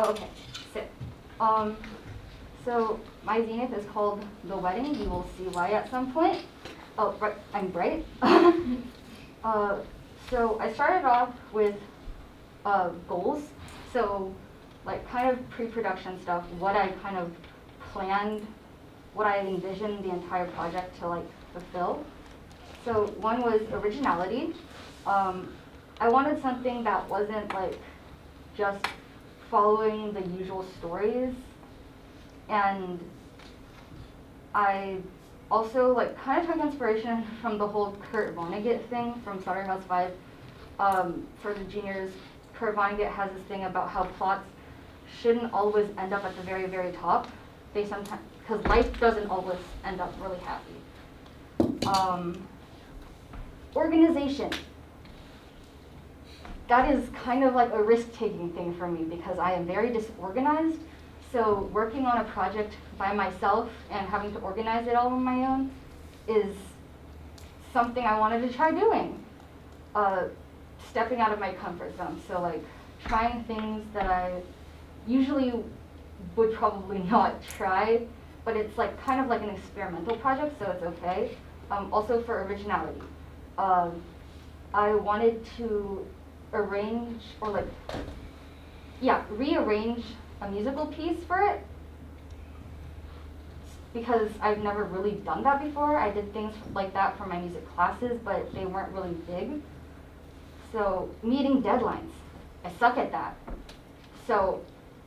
Oh, okay, sit. So my Zenith is called The Wedding. You will see why at some point. Oh, right, I'm Bright. So I started off with goals. So like kind of pre-production stuff, what I kind of planned, what I envisioned the entire project to like fulfill. So one was originality. I wanted something that wasn't like just following the usual stories, and I also like kind of took inspiration from the whole Kurt Vonnegut thing from Slaughterhouse 5. For the juniors, Kurt Vonnegut has this thing about how plots shouldn't always end up at the very, very top. They sometimes, because life doesn't always end up really happy. Organization. That is kind of like a risk-taking thing for me because I am very disorganized. So working on a project by myself and having to organize it all on my own is something I wanted to try doing. Stepping out of my comfort zone. So like trying things that I usually would probably not try, but it's like kind of like an experimental project, so it's okay. Also for originality. I wanted to arrange or like, yeah, rearrange a musical piece for it because I've never really done that before. I did things like that for my music classes, but they weren't really big. So meeting deadlines, I suck at that. So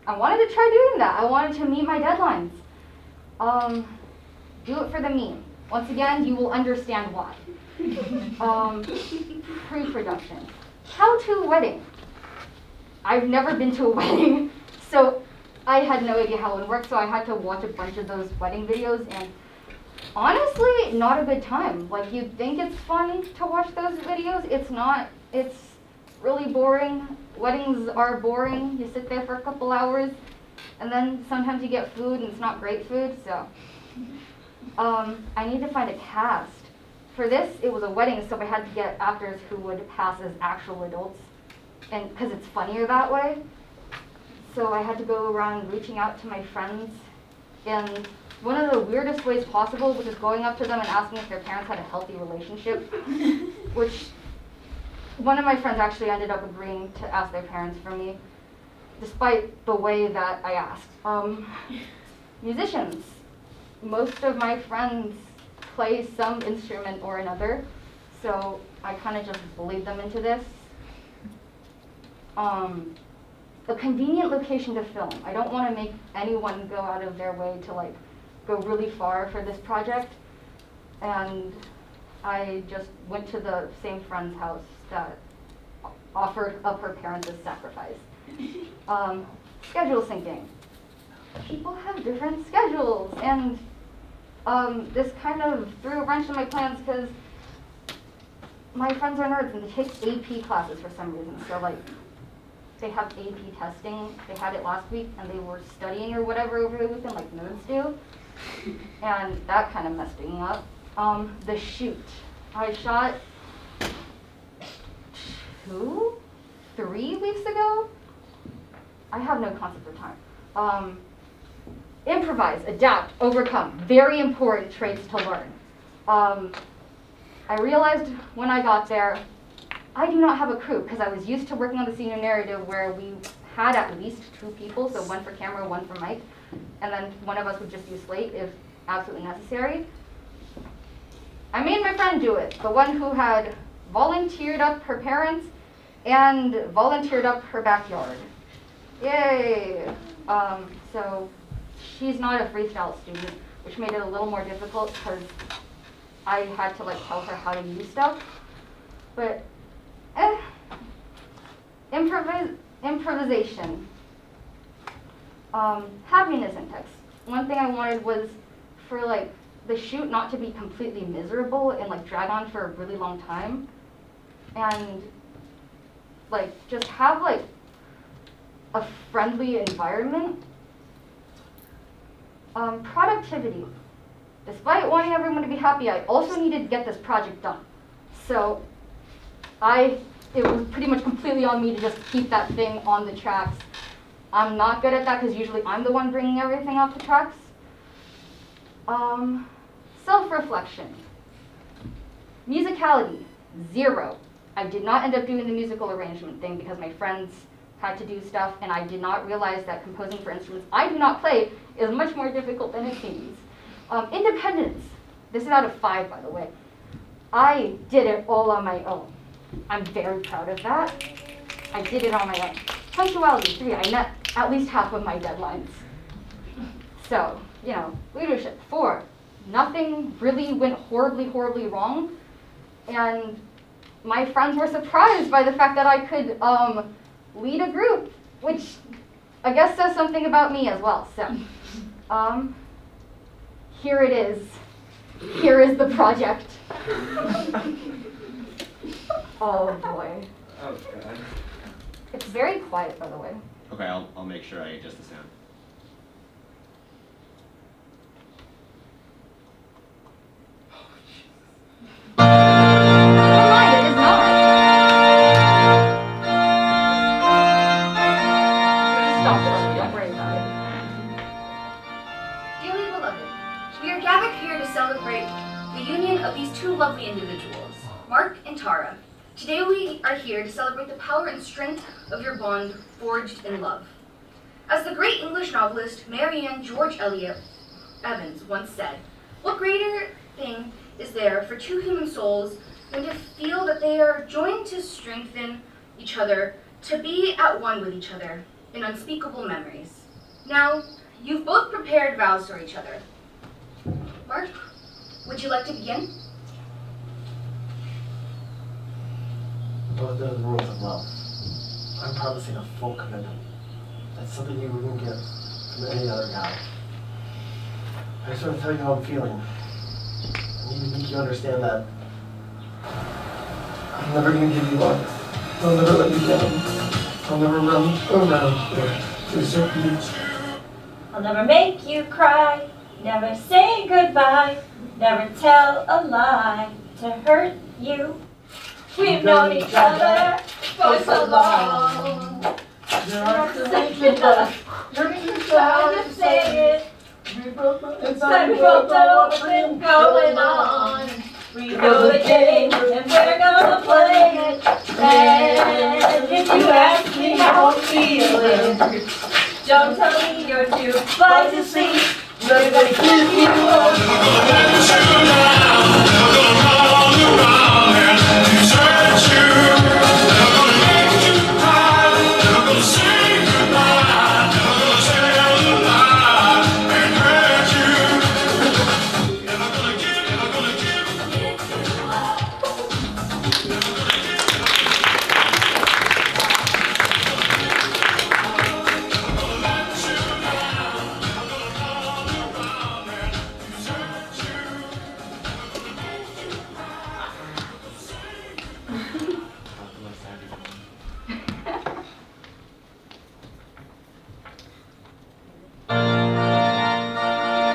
I wanted to try doing that. I wanted to meet my deadlines. Do it for the meme. Once again, you will understand why. Pre-production. How to wedding. I've never been to a wedding, so I had no idea how it would work, so I had to watch a bunch of those wedding videos, and honestly, not a good time. Like, you'd think it's fun to watch those videos. It's not. It's really boring. Weddings are boring. You sit there for a couple hours, and then sometimes you get food, and it's not great food, so. I need to find a cast. For this, it was a wedding, so I had to get actors who would pass as actual adults, and because it's funnier that way. So I had to go around reaching out to my friends in one of the weirdest ways possible, which is going up to them and asking if their parents had a healthy relationship, which one of my friends actually ended up agreeing to ask their parents for me, despite the way that I asked. Musicians. Most of my friends play some instrument or another, so I kind of just bullied them into this. A convenient location to film. I don't want to make anyone go out of their way to like go really far for this project, and I just went to the same friend's house that offered up her parents as sacrifice. Schedule syncing. People have different schedules, and this kind of threw a wrench in my plans because my friends are nerds and they take AP classes for some reason. So like, they have AP testing. They had it last week, and they were studying or whatever over the weekend, like nerds do, and that kind of messed me up. The shoot. I shot 3 weeks ago. I have no concept of time. Improvise, adapt, overcome. Very important traits to learn. I realized when I got there, I do not have a crew because I was used to working on the senior narrative where we had at least 2 people, so 1 for camera, 1 for mic, and then one of us would just use slate if absolutely necessary. I made my friend do it, the one who had volunteered up her parents and volunteered up her backyard. Yay! So she's not a freestyle student, which made it a little more difficult because I had to like tell her how to use stuff. But improvisation. Happiness index. One thing I wanted was for like the shoot not to be completely miserable and like drag on for a really long time, and like just have like a friendly environment. Productivity. Despite wanting everyone to be happy, I also needed to get this project done. So it was pretty much completely on me to just keep that thing on the tracks I'm not good at that because usually I'm the one bringing everything off the tracks. Self-reflection. Musicality, 0. I did not end up doing the musical arrangement thing because my friends had to do stuff, and I did not realize that composing for instruments I do not play is much more difficult than it seems. Independence. This is out of 5, by the way. I did it all on my own. I'm very proud of that. I did it on my own. Punctuality, 3. I met at least half of my deadlines. So, leadership, 4. Nothing really went horribly, horribly wrong. And my friends were surprised by the fact that I could lead a group, which I guess says something about me as well. So, here it is. Here is the project. Oh boy. Oh God. It's very quiet, by the way. Okay, I'll make sure I adjust the sound. Never mind, it is not. Just stop it, don't worry about it. Dearly beloved, we are gathered here to celebrate the union of these two lovely individuals, Mark and Tara. Today we are here to celebrate the power and strength of your bond forged in love. As the great English novelist Marianne George Eliot Evans once said, what greater thing is there for two human souls than to feel that they are joined to strengthen each other, to be at one with each other in unspeakable memories. Now, you've both prepared vows for each other. Mark, would you like to begin? Both know the rules of love. I'm promising a full commitment. That's something you wouldn't get from any other guy. I just want to tell you how I'm feeling. I need to make you understand that I'm never going to give you up. I'll never let you down. I'll never run around to desert you. I'll never make you cry, never say goodbye, never tell a lie to hurt you. We've known each other for so long. There are You're trying to say it. It's like we both know what's been going on. We know the game and we're gonna play it. And if you ask me how I'm feeling, don't tell me you're too fly to sleep. We're gonna keep you up.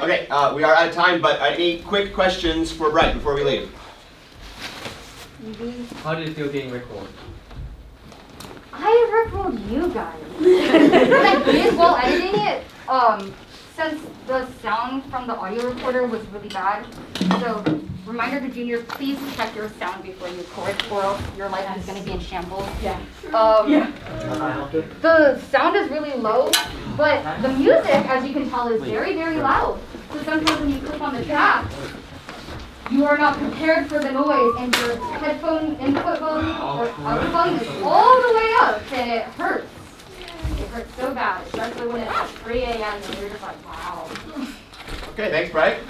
Okay, we are out of time, but any quick questions for Bright before we leave? How did it feel getting recorded? I rickrolled you guys. I did while editing it, since the sound from the audio recorder was really bad. So, reminder to junior, please check your sound before you record, or else your life is going to be in shambles. Yeah. The sound is really low, but the music, as you can tell, is very, very loud. So sometimes when you click on the track, you are not prepared for the noise, and your headphone input volume or output volume is all the way up, and it hurts. It hurts so bad, especially when it's like 3 a.m. and you're just like, wow. Okay, thanks, Bright.